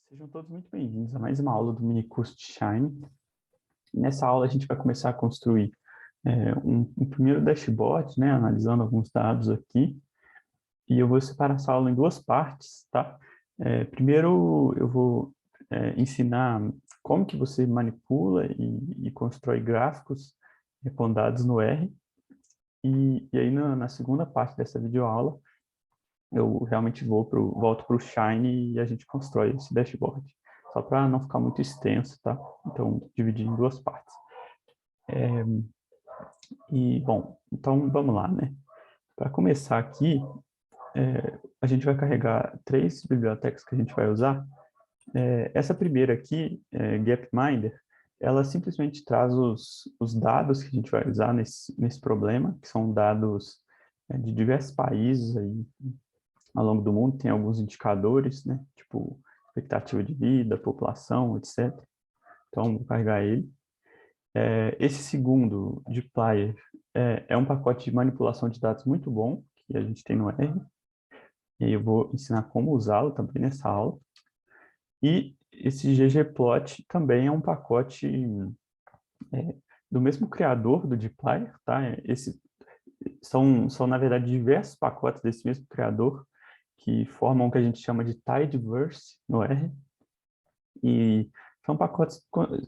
Sejam todos muito bem-vindos a mais uma aula do minicurso de Shine. Nessa aula a gente vai começar a construir um primeiro dashboard, né, analisando alguns dados aqui, e eu vou separar essa aula em duas partes, tá? Primeiro eu vou ensinar como que você manipula e constrói gráficos com dados no R, e aí na segunda parte dessa videoaula eu realmente volto para o Shine e a gente constrói esse dashboard. Só para não ficar muito extenso, tá? Então, dividir em duas partes. Bom, então vamos lá, né? Para começar aqui, a gente vai carregar três bibliotecas que a gente vai usar. Essa primeira aqui, Gapminder, ela simplesmente traz os dados que a gente vai usar nesse problema, que são dados de diversos países aí, ao longo do mundo, tem alguns indicadores, né? Tipo, expectativa de vida, população, etc. Então, vou carregar ele. Esse segundo, dplyr, é um pacote de manipulação de dados muito bom, que a gente tem no R. E aí eu vou ensinar como usá-lo também nessa aula. E esse ggplot também é um pacote do mesmo criador do dplyr, tá? São, na verdade, diversos pacotes desse mesmo criador, que formam o que a gente chama de tidyverse no R. E são pacotes,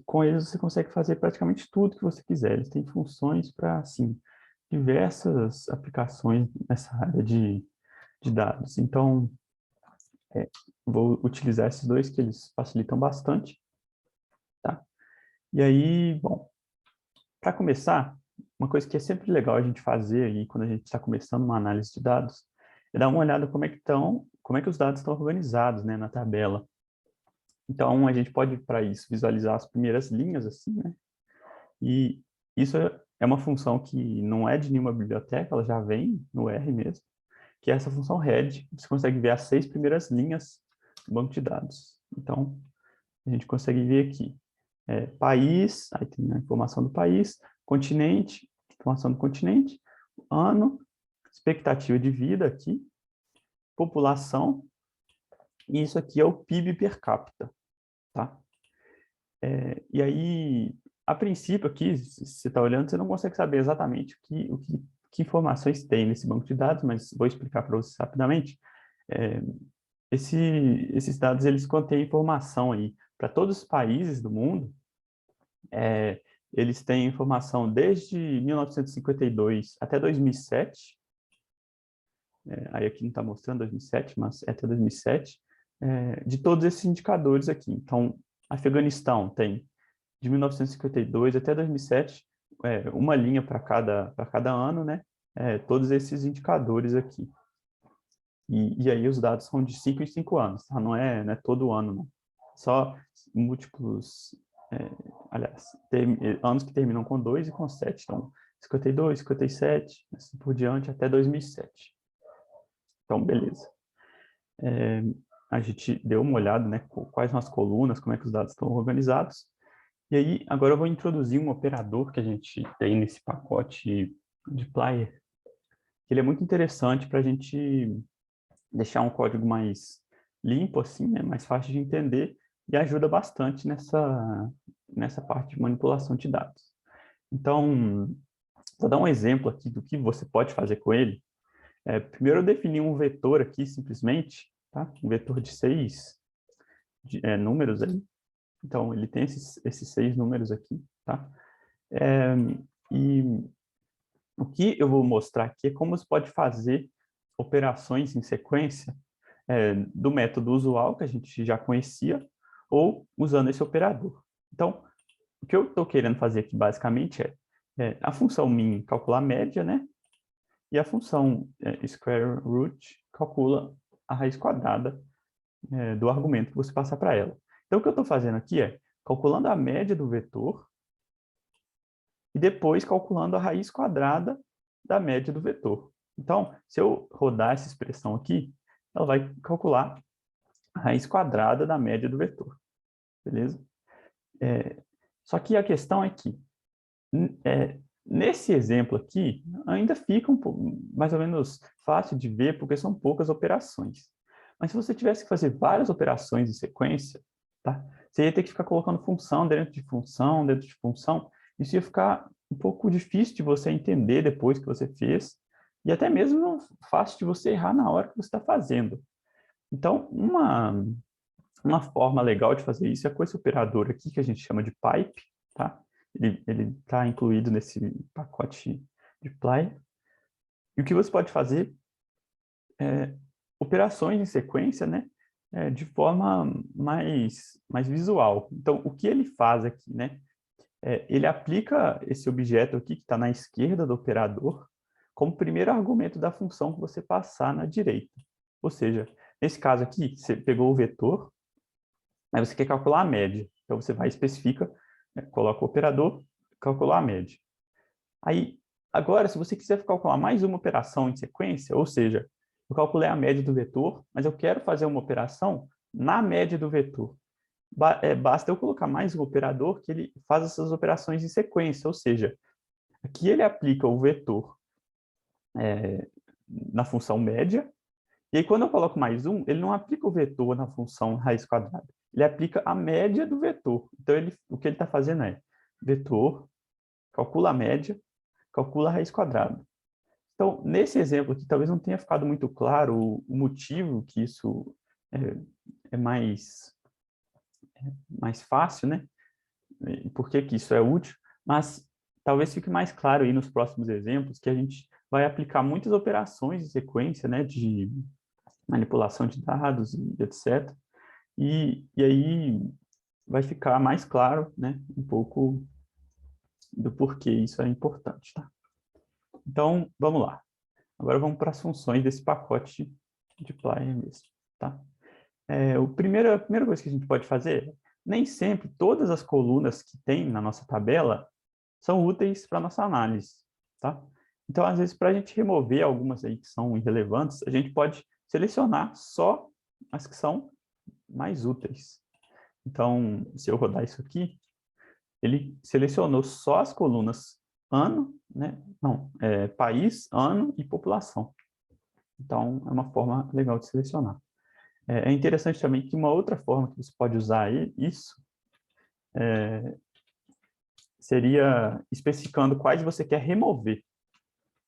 com eles você consegue fazer praticamente tudo que você quiser. Eles têm funções para, assim, diversas aplicações nessa área de dados. Então, vou utilizar esses dois que eles facilitam bastante, tá? E aí, bom, para começar, uma coisa que é sempre legal a gente fazer aí quando a gente está começando uma análise de dados é dar uma olhada como é que os dados estão organizados, né, na tabela. Então, a gente pode, para isso, visualizar as primeiras linhas, assim, né? E isso é uma função que não é de nenhuma biblioteca, ela já vem no R mesmo, que é essa função head. Você consegue ver as 6 primeiras linhas do banco de dados. Então, a gente consegue ver aqui. País, aí tem a informação do país, continente, informação do continente, ano, expectativa de vida aqui, população, e isso aqui é o PIB per capita, tá? E aí, a princípio aqui, se você está olhando, você não consegue saber exatamente que informações tem nesse banco de dados, mas vou explicar para vocês rapidamente. É, esses dados, eles contêm informação aí para todos os países do mundo. Eles têm informação desde 1952 até 2007. Aí aqui não está mostrando 2007, mas é até 2007. De todos esses indicadores aqui. Então, Afeganistão tem de 1952 até 2007, uma linha para cada ano, né? Todos esses indicadores aqui. E aí os dados são de 5 em 5 anos, tá? Não é todo ano, não. Só múltiplos, aliás, anos que terminam com 2 e com 7. Então, 52, 57, assim por diante, até 2007. Então, beleza. A gente deu uma olhada, né? Quais são as colunas, como é que os dados estão organizados. E aí, agora eu vou introduzir um operador que a gente tem nesse pacote de Plier, que ele é muito interessante para a gente deixar um código mais limpo, assim, né, mais fácil de entender, e ajuda bastante nessa parte de manipulação de dados. Então, vou dar um exemplo aqui do que você pode fazer com ele. Primeiro eu defini um vetor aqui, simplesmente, tá? Um vetor de 6 números aí. Então, ele tem esses 6 números aqui, tá? E o que eu vou mostrar aqui é como você pode fazer operações em sequência do método usual, que a gente já conhecia, ou usando esse operador. Então, o que eu estou querendo fazer aqui, basicamente, a função min calcular a média, né? E a função square root calcula a raiz quadrada do argumento que você passar para ela. Então, o que eu estou fazendo aqui é calculando a média do vetor e depois calculando a raiz quadrada da média do vetor. Então, se eu rodar essa expressão aqui, ela vai calcular a raiz quadrada da média do vetor. Beleza? Só que a questão é que, nesse exemplo aqui, ainda fica mais ou menos fácil de ver, porque são poucas operações. Mas se você tivesse que fazer várias operações em sequência, tá? Você ia ter que ficar colocando função dentro de função, dentro de função. Isso ia ficar um pouco difícil de você entender depois que você fez, e até mesmo fácil de você errar na hora que você está fazendo. Então, uma forma legal de fazer isso é com esse operador aqui, que a gente chama de pipe, tá? Ele está incluído nesse pacote de Ply. E o que você pode fazer é operações em sequência, né? De forma mais visual. Então, o que ele faz aqui, né? Ele aplica esse objeto aqui, que está na esquerda do operador, como primeiro argumento da função que você passar na direita. Ou seja, nesse caso aqui, você pegou o vetor, aí você quer calcular a média. Então, você vai e especifica, né, coloca o operador, calcular a média. Aí, agora, se você quiser calcular mais uma operação em sequência, ou seja, eu calculei a média do vetor, mas eu quero fazer uma operação na média do vetor. Basta eu colocar mais um operador que ele faz essas operações em sequência, ou seja, aqui ele aplica o vetor na função média, e aí quando eu coloco mais um, ele não aplica o vetor na função raiz quadrada, ele aplica a média do vetor. Então, o que ele está fazendo é vetor, calcula a média, calcula a raiz quadrada. Então, nesse exemplo aqui, talvez não tenha ficado muito claro o motivo que isso é mais fácil, né? Por que que isso é útil, mas talvez fique mais claro aí nos próximos exemplos que a gente vai aplicar muitas operações em sequência, né, de manipulação de dados e etc. E aí vai ficar mais claro, né, um pouco do porquê isso é importante, tá? Então, vamos lá. Agora vamos para as funções desse pacote de Ply mesmo, tá? A primeira coisa que a gente pode fazer, nem sempre todas as colunas que tem na nossa tabela são úteis para a nossa análise, tá? Então, às vezes, para a gente remover algumas aí que são irrelevantes, a gente pode selecionar só as que são mais úteis. Então, se eu rodar isso aqui, ele selecionou só as colunas ano, né? Não, país, ano e população. Então, é uma forma legal de selecionar. É interessante também que uma outra forma que você pode usar isso seria especificando quais você quer remover.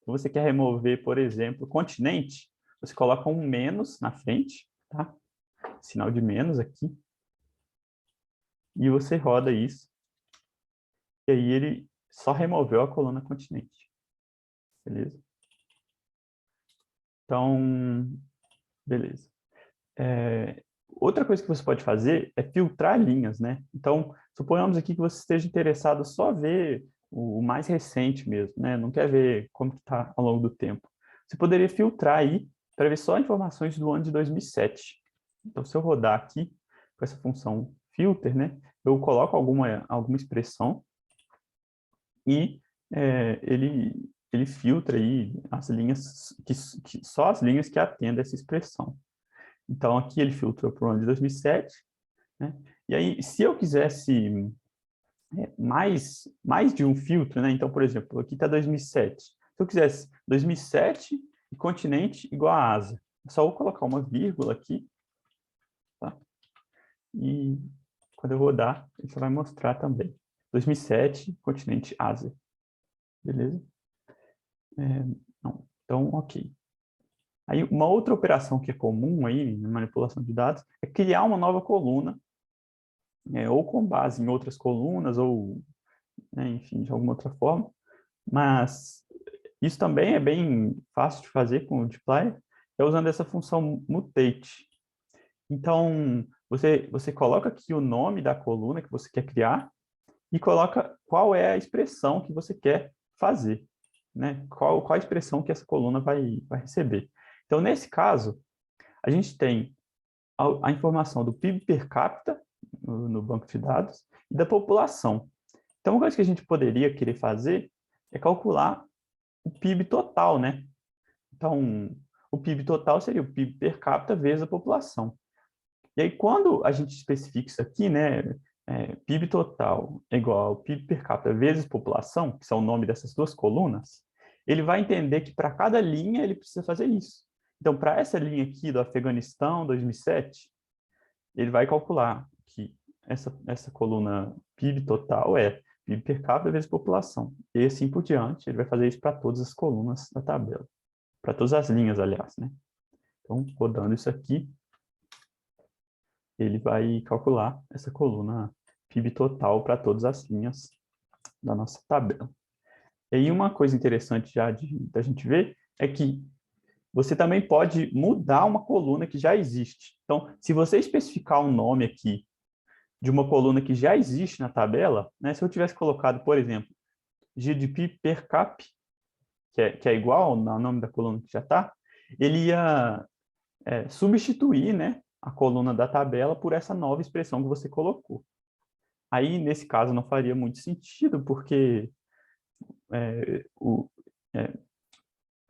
Se você quer remover, por exemplo, continente, você coloca um menos na frente, tá? Sinal de menos aqui. E você roda isso. E aí ele só removeu a coluna continente. Beleza? Então, beleza. Outra coisa que você pode fazer é filtrar linhas, né? Então, suponhamos aqui que você esteja interessado só ver o mais recente mesmo, né? Não quer ver como está ao longo do tempo. Você poderia filtrar aí para ver só informações do ano de 2007. Então, se eu rodar aqui com essa função filter, né? Eu coloco alguma expressão e ele filtra aí as linhas, só as linhas que atendem essa expressão. Então, aqui ele filtrou para o ano de 2007, né? E aí, se eu quisesse mais de um filtro, né? Então, por exemplo, aqui está 2007. Se eu quisesse 2007 e continente igual a Ásia, é só eu colocar uma vírgula aqui, tá? E quando eu rodar, ele só vai mostrar também. 2007, continente Ásia. Beleza? Não. Então, ok. Aí, uma outra operação que é comum aí na manipulação de dados é criar uma nova coluna, ou com base em outras colunas, ou, né, enfim, de alguma outra forma. Mas isso também é bem fácil de fazer com o dplyr, usando essa função mutate. Então, você coloca aqui o nome da coluna que você quer criar e coloca qual é a expressão que você quer fazer, né? Qual a expressão que essa coluna vai receber. Então, nesse caso, a gente tem a informação do PIB per capita no banco de dados e da população. Então, uma coisa que a gente poderia querer fazer é calcular o PIB total, né? Então, o PIB total seria o PIB per capita vezes a população. E aí, quando a gente especifica isso aqui, né? PIB total é igual ao PIB per capita vezes população, que são o nome dessas duas colunas, ele vai entender que para cada linha ele precisa fazer isso. Então, para essa linha aqui do Afeganistão, 2007, ele vai calcular que essa coluna PIB total é PIB per capita vezes população. E assim por diante, ele vai fazer isso para todas as colunas da tabela. Para todas as linhas, aliás, né? Então, rodando isso aqui, ele vai calcular essa coluna PIB total para todas as linhas da nossa tabela. E aí, uma coisa interessante já da gente ver é que você também pode mudar uma coluna que já existe. Então, se você especificar um nome aqui de uma coluna que já existe na tabela, né, se eu tivesse colocado, por exemplo, GDP per cap, que é igual ao nome da coluna que já está, ele ia substituir, né, a coluna da tabela por essa nova expressão que você colocou. Aí, nesse caso, não faria muito sentido, porque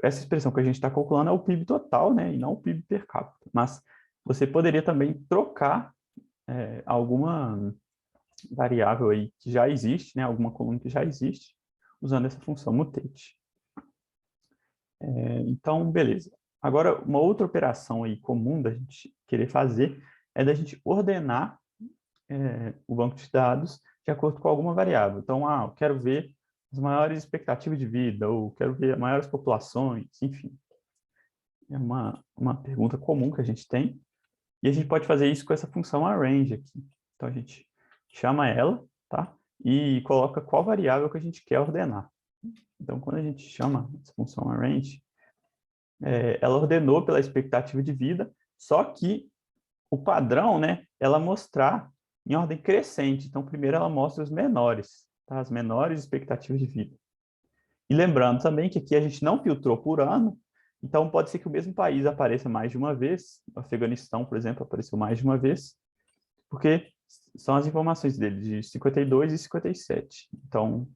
essa expressão que a gente está calculando é o PIB total, né, e não o PIB per capita. Mas você poderia também trocar alguma variável aí que já existe, né, alguma coluna que já existe, usando essa função mutate. Então, beleza. Agora, uma outra operação aí comum da gente querer fazer é da gente ordenar o banco de dados de acordo com alguma variável. Então, eu quero ver as maiores expectativas de vida, ou quero ver as maiores populações, enfim. É uma pergunta comum que a gente tem. E a gente pode fazer isso com essa função arrange aqui. Então, a gente chama ela, tá? E coloca qual variável que a gente quer ordenar. Então, quando a gente chama essa função arrange, ela ordenou pela expectativa de vida, só que o padrão, né, ela mostrar em ordem crescente. Então, primeiro ela mostra os menores, tá? As menores expectativas de vida. E lembrando também que aqui a gente não filtrou por ano, então pode ser que o mesmo país apareça mais de uma vez. O Afeganistão, por exemplo, apareceu mais de uma vez, porque são as informações dele, de 52 e 57. Então,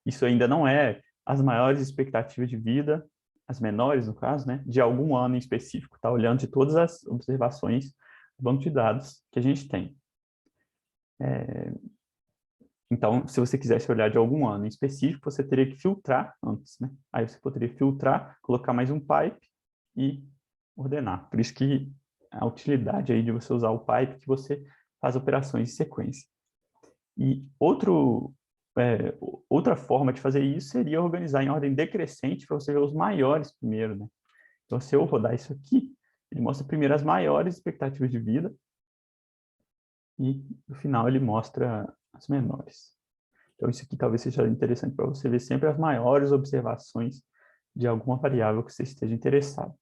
isso ainda não é as maiores expectativas de vida, as menores, no caso, né, de algum ano em específico. Está olhando de todas as observações do banco de dados que a gente tem. Então, se você quisesse olhar de algum ano em específico, você teria que filtrar antes, né? Aí você poderia filtrar, colocar mais um pipe e ordenar. Por isso que a utilidade aí de você usar o pipe, que você faz operações em sequência. E outra forma de fazer isso seria organizar em ordem decrescente para você ver os maiores primeiro, né? Então, se eu rodar isso aqui, ele mostra primeiro as maiores expectativas de vida e, no final, ele mostra as menores. Então, isso aqui talvez seja interessante para você ver sempre as maiores observações de alguma variável que você esteja interessado.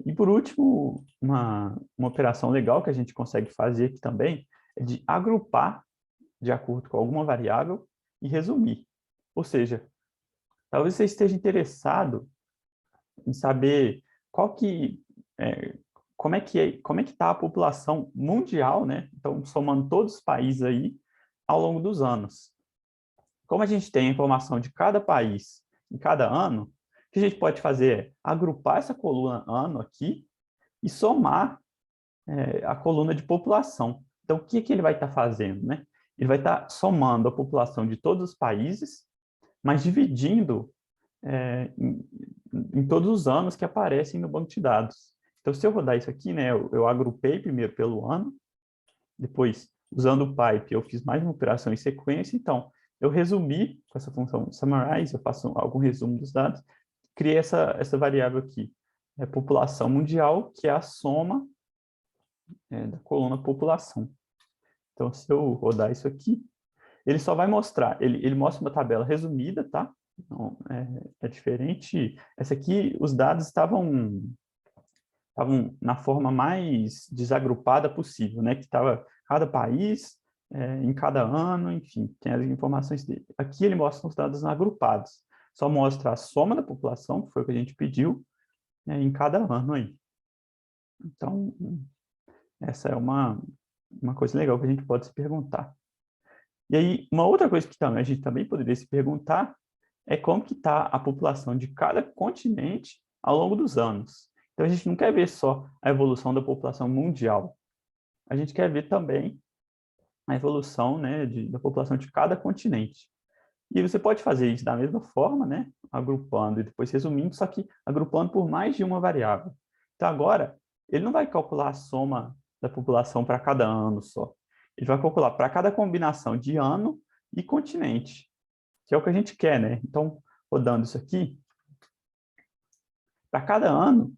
E, por último, uma operação legal que a gente consegue fazer aqui também é de agrupar de acordo com alguma variável e resumir. Ou seja, talvez você esteja interessado em saber como é que está a população mundial, né? Então, somando todos os países aí ao longo dos anos. Como a gente tem a informação de cada país em cada ano, o que a gente pode fazer é agrupar essa coluna ano aqui e somar a coluna de população. Então, o que ele vai estar fazendo, né? Ele vai estar somando a população de todos os países, mas dividindo em todos os anos que aparecem no banco de dados. Então, se eu rodar isso aqui, né, eu agrupei primeiro pelo ano, depois, usando o pipe, eu fiz mais uma operação em sequência. Então, eu resumi com essa função summarize, eu faço algum resumo dos dados, criei essa variável aqui, população mundial, que é a soma da coluna população. Então, se eu rodar isso aqui, ele só vai mostrar, ele mostra uma tabela resumida, tá? Então, é diferente. Essa aqui, os dados estavam na forma mais desagrupada possível, né? Que estava cada país, em cada ano, enfim, tem as informações dele. Aqui ele mostra os dados agrupados. Só mostra a soma da população, que foi o que a gente pediu, né, em cada ano aí. Então, essa é uma coisa legal que a gente pode se perguntar. E aí, uma outra coisa que a gente também poderia se perguntar é como que está a população de cada continente ao longo dos anos. Então, a gente não quer ver só a evolução da população mundial. A gente quer ver também a evolução, né, da população de cada continente. E você pode fazer isso da mesma forma, né? Agrupando e depois resumindo, só que agrupando por mais de uma variável. Então, agora, ele não vai calcular a soma da população para cada ano só. Ele vai calcular para cada combinação de ano e continente, que é o que a gente quer, né? Então, rodando isso aqui, para cada ano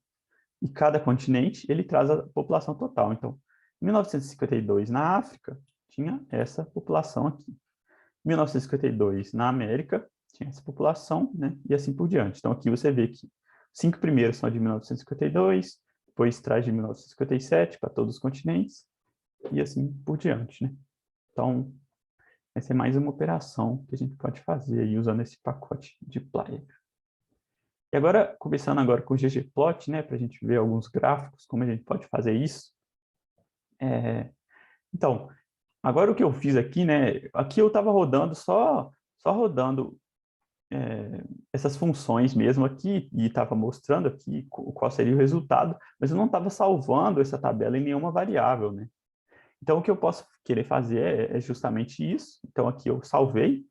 e cada continente, ele traz a população total. Então, em 1952, na África, tinha essa população aqui. Em 1952, na América, tinha essa população, né? E assim por diante. Então, aqui você vê que 5 primeiros são de 1952, depois traz de 1957 para todos os continentes, e assim por diante, né? Então, essa é mais uma operação que a gente pode fazer aí usando esse pacote de Plyer. E agora, começando agora com o ggplot, né, para a gente ver alguns gráficos, como a gente pode fazer isso. Então, agora o que eu fiz aqui, né, aqui eu estava rodando só rodando essas funções mesmo aqui, e estava mostrando aqui qual seria o resultado, mas eu não estava salvando essa tabela em nenhuma variável, né? Então, o que eu posso querer fazer é justamente isso. Então, aqui eu salvei,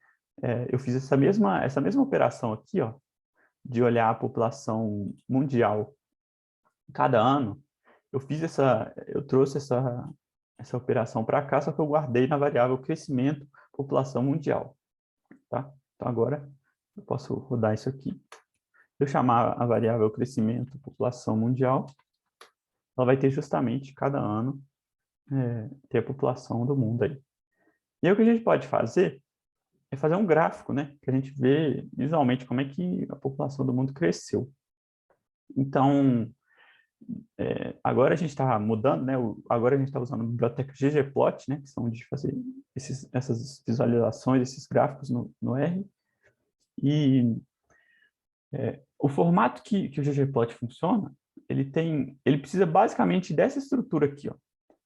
eu fiz essa mesma operação aqui, ó, de olhar a população mundial cada ano. Eu trouxe essa operação para cá, só que eu guardei na variável crescimento, população mundial, tá? Então, agora eu posso rodar isso aqui. Se eu chamar a variável crescimento, população mundial, ela vai ter justamente cada ano ter a população do mundo aí. E aí o que a gente pode fazer é fazer um gráfico, né? Que a gente vê visualmente como é que a população do mundo cresceu. Então, agora a gente está mudando, né? Agora a gente está usando a biblioteca ggplot, né? Que são de fazer essas visualizações, esses gráficos no R. E o formato que o ggplot funciona, ele precisa basicamente dessa estrutura aqui, ó.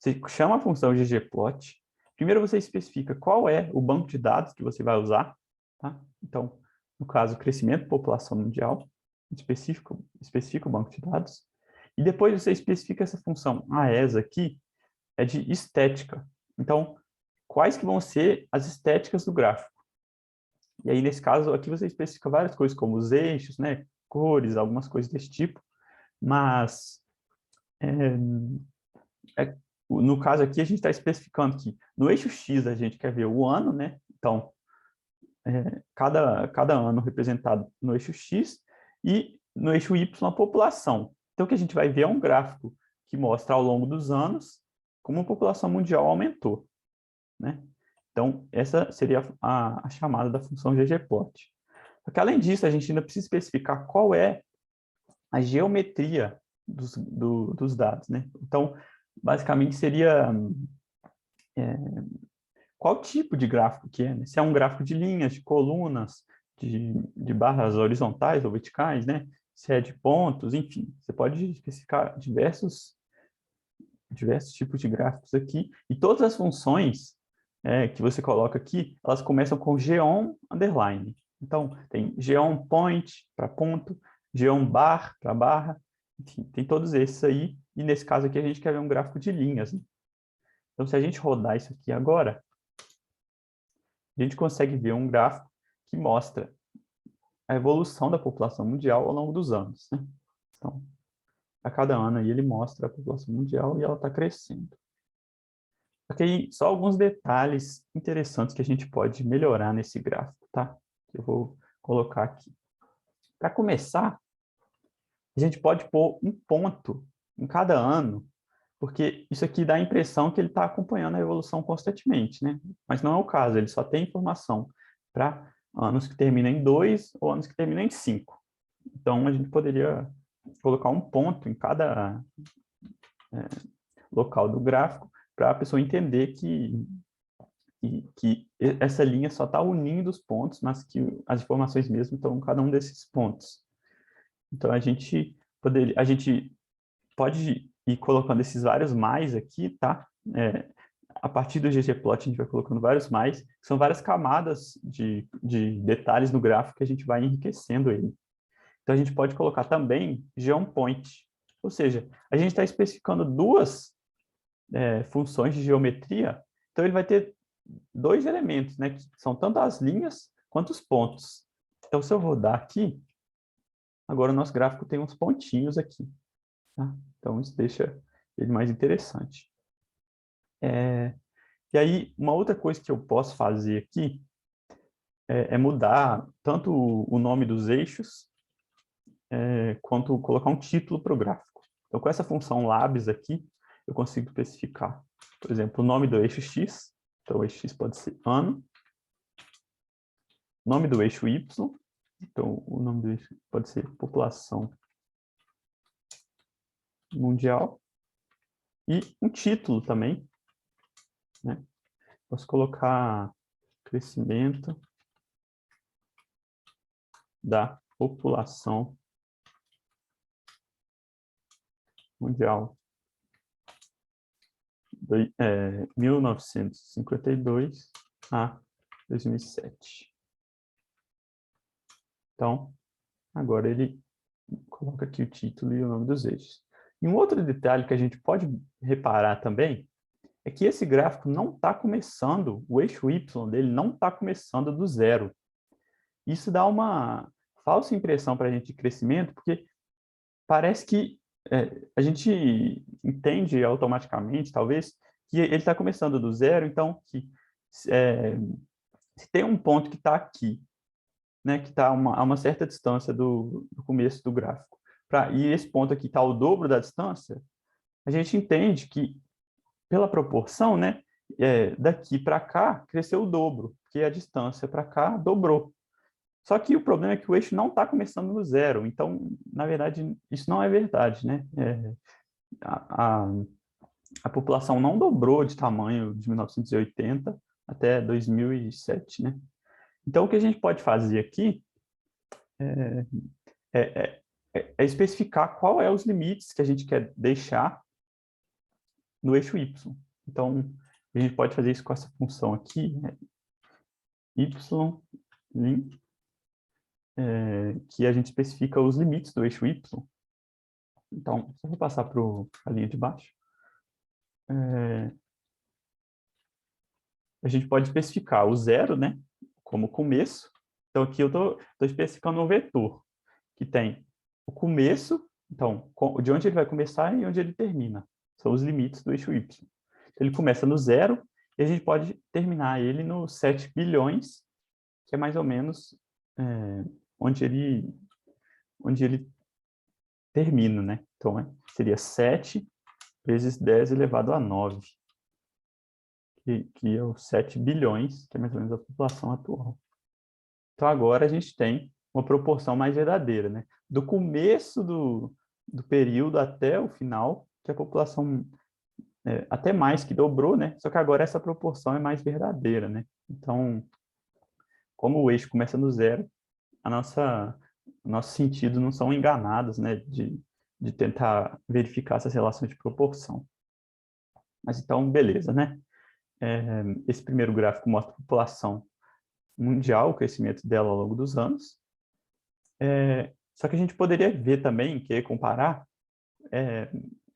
Você chama a função ggplot. Primeiro você especifica qual é o banco de dados que você vai usar, tá? Então, no caso, crescimento população mundial, especifica o banco de dados. E depois você especifica essa função. A ESA aqui é de estética. Então, quais que vão ser as estéticas do gráfico? E aí, nesse caso, aqui você especifica várias coisas, como os eixos, né, cores, algumas coisas desse tipo. Mas, no caso aqui, a gente está especificando que no eixo X a gente quer ver o ano, né? Então, cada ano representado no eixo X e no eixo Y a população. Então, o que a gente vai ver é um gráfico que mostra ao longo dos anos como a população mundial aumentou, né? Então, essa seria a chamada da função ggplot. Só que, além disso, a gente ainda precisa especificar qual é a geometria dos dados, né? Então, basicamente, seria qual tipo de gráfico que é, né? Se é um gráfico de linhas, de colunas, de barras horizontais ou verticais, né? Se é de pontos, enfim. Você pode especificar diversos tipos de gráficos aqui. E todas as funções que você coloca aqui, elas começam com geom underline. Então, tem geom point para ponto, geom bar para barra, enfim, tem todos esses aí. E nesse caso aqui a gente quer ver um gráfico de linhas, né? Então, se a gente rodar isso aqui agora, a gente consegue ver um gráfico que mostra a evolução da população mundial ao longo dos anos, né? Então, a cada ano aí ele mostra a população mundial e ela está crescendo. Ok, só alguns detalhes interessantes que a gente pode melhorar nesse gráfico, tá? Eu vou colocar aqui. Para começar, a gente pode pôr um ponto em cada ano, porque isso aqui dá a impressão que ele está acompanhando a evolução constantemente, né? Mas não é o caso, ele só tem informação para anos que terminam em 2 ou anos que terminam em 5. Então, a gente poderia colocar um ponto em cada local do gráfico para a pessoa entender que essa linha só está unindo os pontos, mas que as informações mesmo estão em cada um desses pontos. Então, a gente pode ir colocando esses vários mais aqui, tá? A partir do ggplot, a gente vai colocando vários mais, são várias camadas de detalhes no gráfico que a gente vai enriquecendo ele. Então, a gente pode colocar também geom point, ou seja, a gente está especificando duas funções de geometria, então ele vai ter dois elementos, né, que são tanto as linhas quantos pontos. Então, se eu rodar aqui, agora o nosso gráfico tem uns pontinhos aqui. Tá? Então, isso deixa ele mais interessante. E aí, uma outra coisa que eu posso fazer aqui é mudar tanto o nome dos eixos, quanto colocar um título para o gráfico. Então, com essa função labs aqui, eu consigo especificar, por exemplo, o nome do eixo X. Então, o eixo X pode ser ano. Nome do eixo Y. Então, o nome do eixo pode ser população mundial. E um título também, né? Posso colocar crescimento da população mundial 1952 a 2007. Então, agora ele coloca aqui o título e o nome dos eixos. E um outro detalhe que a gente pode reparar também é que esse gráfico não está começando, o eixo Y dele não está começando do zero. Isso dá uma falsa impressão para a gente de crescimento, porque parece que a gente entende automaticamente, talvez, que ele está começando do zero, então, se tem um ponto que está aqui, né, que está a uma certa distância do começo do gráfico, e esse ponto aqui está o dobro da distância, a gente entende que, pela proporção, né, daqui para cá, cresceu o dobro, porque a distância para cá dobrou. Só que o problema é que o eixo não está começando no zero, então, na verdade, isso não é verdade, né? A, a, a população não dobrou de tamanho de 1980 até 2007, né? Então, o que a gente pode fazer aqui é, é, é especificar qual é os limites que a gente quer deixar no eixo Y. Então, a gente pode fazer isso com essa função aqui, né? Y, que a gente especifica os limites do eixo Y. Então, só vou passar para a linha de baixo. A gente pode especificar o zero, né, como começo. Então, aqui eu estou especificando um vetor, que tem o começo, então, de onde ele vai começar e onde ele termina. São os limites do eixo Y. Ele começa no zero e a gente pode terminar ele no 7 bilhões, que é mais ou menos onde ele termina, né? Então, seria 7 vezes 10 elevado a 9, que é os 7 bilhões, que é mais ou menos a população atual. Então, agora a gente tem uma proporção mais verdadeira, né? Do começo do período até o final, que a população até mais que dobrou, né? Só que agora essa proporção é mais verdadeira, né? Então, como o eixo começa no zero, nossos sentidos não são enganados, né? De tentar verificar essas relações de proporção. Mas então, beleza, né? Esse primeiro gráfico mostra a população mundial, o crescimento dela ao longo dos anos. Só que a gente poderia ver também, comparar,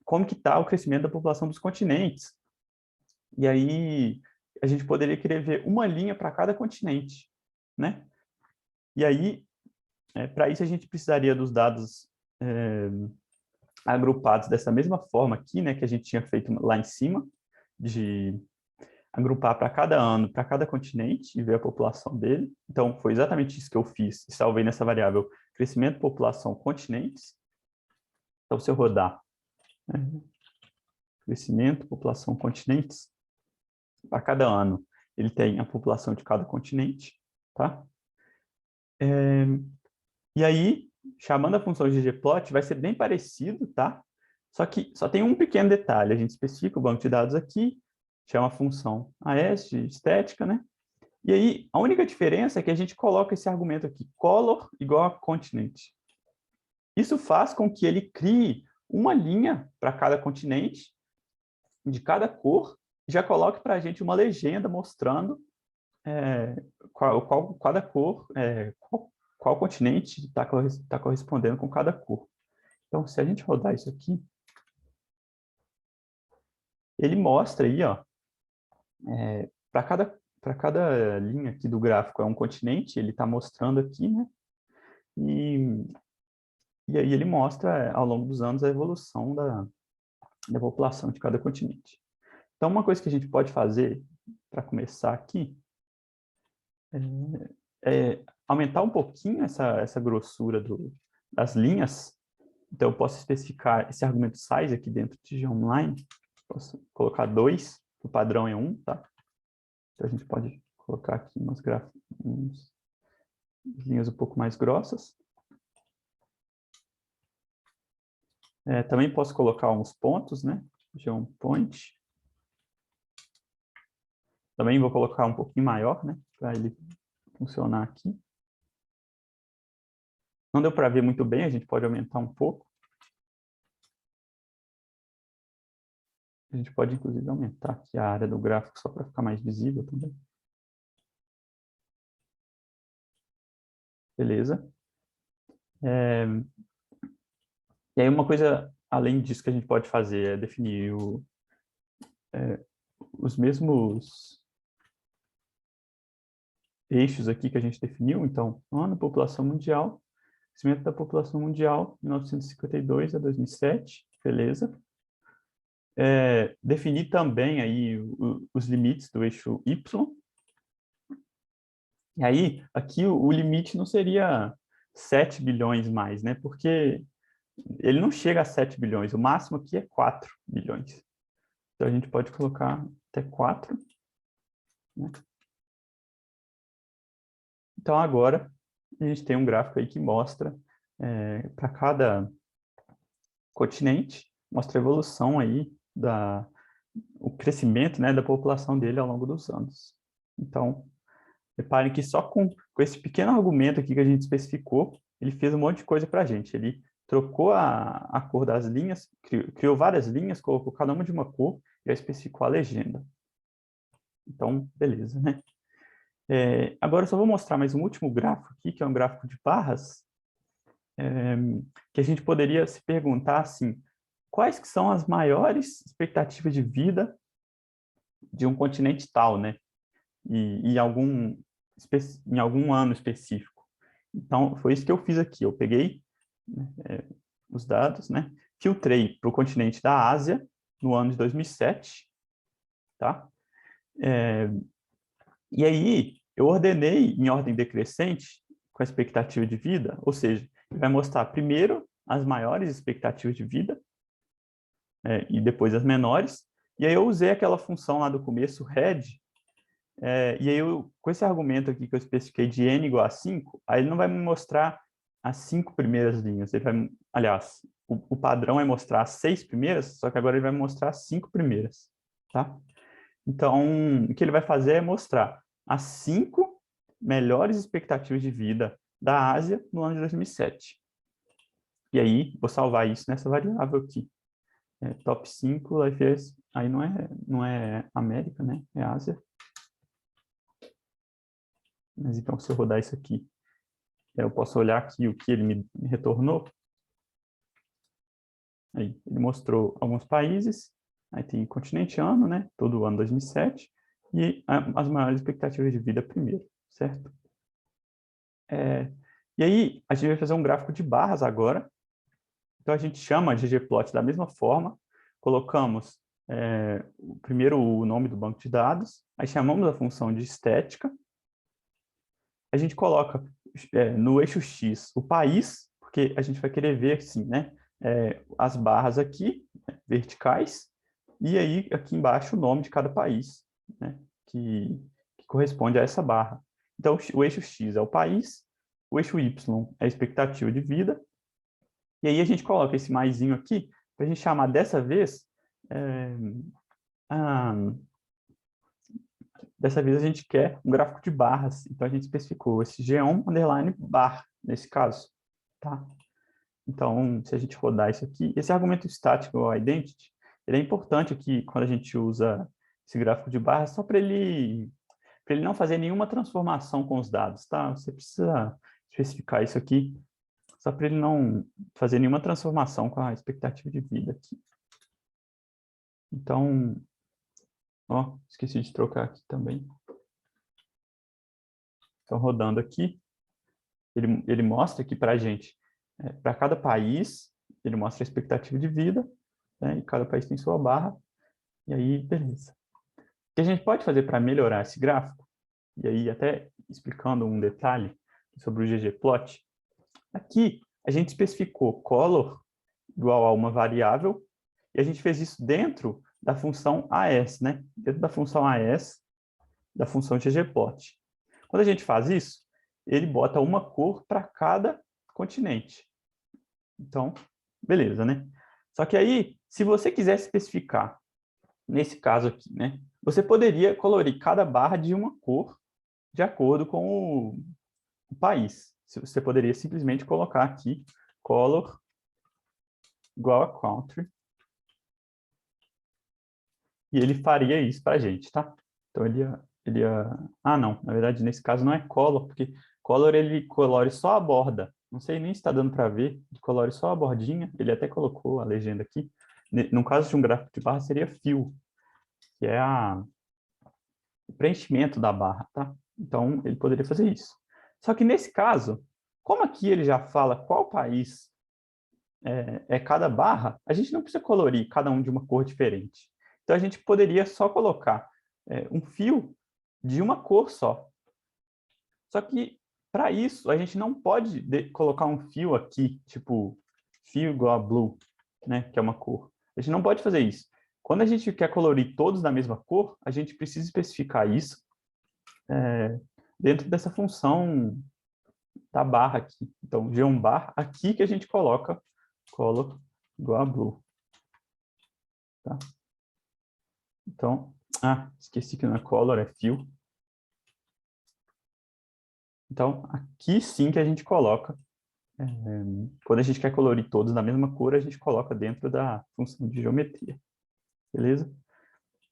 como que está o crescimento da população dos continentes. E aí a gente poderia querer ver uma linha para cada continente, né? E aí, para isso a gente precisaria dos dados agrupados dessa mesma forma aqui, né, que a gente tinha feito lá em cima, de agrupar para cada ano, para cada continente e ver a população dele. Então, foi exatamente isso que eu fiz e salvei nessa variável crescimento, população, continentes. Então, se eu rodar crescimento, população, continentes, para cada ano, ele tem a população de cada continente, tá? E aí, chamando a função ggplot, vai ser bem parecido, tá? Só que só tem um pequeno detalhe. A gente especifica o banco de dados aqui, chama a função AS de estética, né? E aí, a única diferença é que a gente coloca esse argumento aqui, color igual a continent. Isso faz com que ele crie uma linha para cada continente, de cada cor, e já coloque para a gente uma legenda mostrando cada cor, qual continente está correspondendo com cada cor. Então, se a gente rodar isso aqui, ele mostra aí, ó, para cada para cada linha aqui do gráfico é um continente, ele está mostrando aqui, né? E aí ele mostra, ao longo dos anos, a evolução da população de cada continente. Então, uma coisa que a gente pode fazer, para começar aqui, é aumentar um pouquinho essa grossura das linhas. Então, eu posso especificar esse argumento size aqui dentro de geometry. Posso colocar 2, o padrão é 1, tá? Então, a gente pode colocar aqui umas linhas um pouco mais grossas. Também posso colocar uns pontos, né? Geopoint. Também vou colocar um pouquinho maior, né? Para ele funcionar aqui. Não deu para ver muito bem, a gente pode aumentar um pouco. A gente pode, inclusive, aumentar aqui a área do gráfico só para ficar mais visível também. Beleza. E aí uma coisa, além disso, que a gente pode fazer é definir os mesmos eixos aqui que a gente definiu. Então, ano, população mundial, crescimento da população mundial, 1952 a 2007, beleza. Definir também aí os limites do eixo Y. E aí, aqui o limite não seria 7 bilhões mais, né? Porque ele não chega a 7 bilhões, o máximo aqui é 4 bilhões. Então, a gente pode colocar até 4. Né? Então, agora, a gente tem um gráfico aí que mostra para cada continente, mostra a evolução aí, o crescimento, né, da população dele ao longo dos anos. Então, reparem que só com esse pequeno argumento aqui que a gente especificou, ele fez um monte de coisa para a gente. Ele trocou a cor das linhas, criou várias linhas, colocou cada uma de uma cor e aí especificou a legenda. Então, beleza, né? Agora eu só vou mostrar mais um último gráfico aqui, que é um gráfico de barras, que a gente poderia se perguntar assim, quais que são as maiores expectativas de vida de um continente tal, né? Em algum ano específico. Então, foi isso que eu fiz aqui. Eu peguei, né, os dados, né? Filtrei para o continente da Ásia no ano de 2007, tá? E aí, eu ordenei em ordem decrescente com a expectativa de vida, ou seja, ele vai mostrar primeiro as maiores expectativas de vida e depois as menores. E aí eu usei aquela função lá do começo, head, e aí com esse argumento aqui que eu especifiquei de n igual a 5, aí ele não vai me mostrar as 5 primeiras linhas. Ele vai, aliás, o padrão é mostrar as 6 primeiras, só que agora ele vai mostrar as 5 primeiras. Tá? Então, o que ele vai fazer é mostrar as 5 melhores expectativas de vida da Ásia no ano de 2007. E aí, vou salvar isso nessa variável aqui. Top 5, aí não é América, né? É Ásia. Mas então, se eu rodar isso aqui, eu posso olhar aqui o que ele me retornou. Aí, ele mostrou alguns países, aí tem continente ano, né? Todo ano 2007, e as maiores expectativas de vida primeiro, certo? E aí, a gente vai fazer um gráfico de barras agora. Então, a gente chama de ggplot da mesma forma, colocamos primeiro o nome do banco de dados, aí chamamos a função de estética, a gente coloca no eixo X o país, porque a gente vai querer ver assim, né, as barras aqui, verticais, e aí aqui embaixo o nome de cada país, né, que corresponde a essa barra. Então, o eixo X é o país, o eixo Y é a expectativa de vida, e aí a gente coloca esse maisinho aqui, para a gente chamar dessa vez, dessa vez a gente quer um gráfico de barras, então a gente especificou esse G1 underline bar, nesse caso, tá? Então, se a gente rodar isso aqui, esse argumento estático, o identity, ele é importante aqui quando a gente usa esse gráfico de barras, só para ele não fazer nenhuma transformação com os dados, tá? Você precisa especificar isso aqui, só para ele não fazer nenhuma transformação com a expectativa de vida aqui. Então, ó, esqueci de trocar aqui também. Então, rodando aqui, ele mostra aqui para a gente, para cada país, ele mostra a expectativa de vida, né? E cada país tem sua barra, e aí, beleza. O que a gente pode fazer para melhorar esse gráfico, e aí até explicando um detalhe sobre o ggplot, aqui a gente especificou color igual a uma variável, e a gente fez isso dentro da função AS, né? Dentro da função AS, da função ggplot. Quando a gente faz isso, ele bota uma cor para cada continente. Então, beleza, né? Só que aí, se você quiser especificar, nesse caso aqui, né? Você poderia colorir cada barra de uma cor de acordo com o país. Você poderia simplesmente colocar aqui color igual a country. E ele faria isso para a gente, tá? Então, ele ia... Ah, não. Na verdade, nesse caso não é color, porque color ele colore só a borda. Não sei nem se está dando para ver. Ele colore só a bordinha. Ele até colocou a legenda aqui. No caso de um gráfico de barra, seria fill, que é o preenchimento da barra, tá? Então, ele poderia fazer isso. Só que nesse caso, como aqui ele já fala qual país é cada barra, a gente não precisa colorir cada um de uma cor diferente. Então, a gente poderia só colocar um fio de uma cor só. Só que, para isso, a gente não pode colocar um fio aqui, tipo, fio igual a blue, né, que é uma cor. A gente não pode fazer isso. Quando a gente quer colorir todos da mesma cor, a gente precisa especificar isso dentro dessa função da barra aqui. Então, geombar, aqui que a gente coloca color igual a blue. Tá? Então, esqueci que não é color, é fill. Então, aqui sim que a gente coloca, quando a gente quer colorir todos da mesma cor, a gente coloca dentro da função de geometria. Beleza?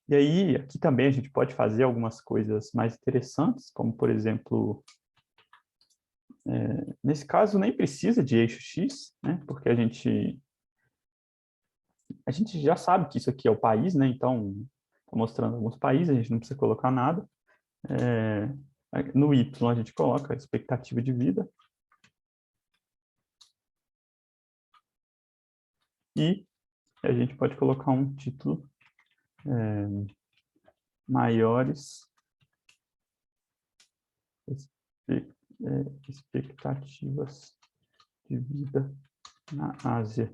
E aí, aqui também a gente pode fazer algumas coisas mais interessantes, como, por exemplo, nesse caso nem precisa de eixo X, né? Porque a gente já sabe que isso aqui é o país, né? Então, estou mostrando alguns países, a gente não precisa colocar nada. No Y a gente coloca a expectativa de vida. E a gente pode colocar um título maiores expectativas de vida na Ásia.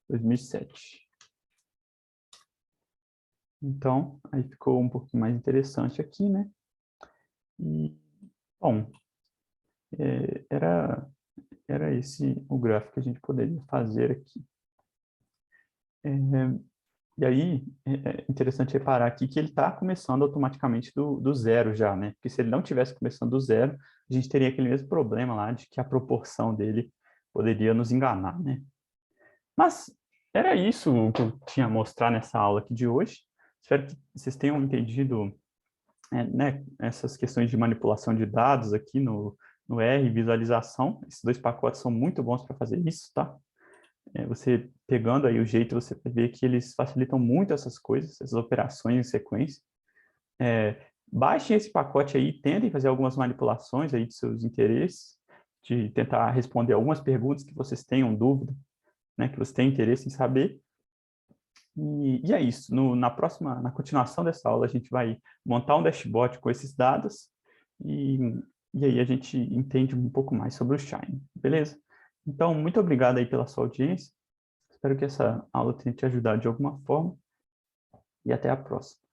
2007. Então, aí ficou um pouquinho mais interessante aqui, né? E, bom, era esse o gráfico que a gente poderia fazer aqui. E aí, é interessante reparar aqui que ele está começando automaticamente do zero já, né? Porque se ele não tivesse começando do zero, a gente teria aquele mesmo problema lá de que a proporção dele poderia nos enganar, né? Mas era isso que eu tinha a mostrar nessa aula aqui de hoje. Espero que vocês tenham entendido né, essas questões de manipulação de dados aqui no R, visualização. Esses dois pacotes são muito bons para fazer isso, tá? Você pegando aí o jeito, você vai ver que eles facilitam muito essas coisas, essas operações em sequência. Baixem esse pacote aí, tentem fazer algumas manipulações aí de seus interesses, de tentar responder algumas perguntas que vocês tenham dúvida, né, que você tem interesse em saber. E é isso. Na continuação dessa aula, a gente vai montar um dashboard com esses dados e aí a gente entende um pouco mais sobre o Shine, beleza? Então, muito obrigado aí pela sua audiência. Espero que essa aula tenha te ajudado de alguma forma e até a próxima.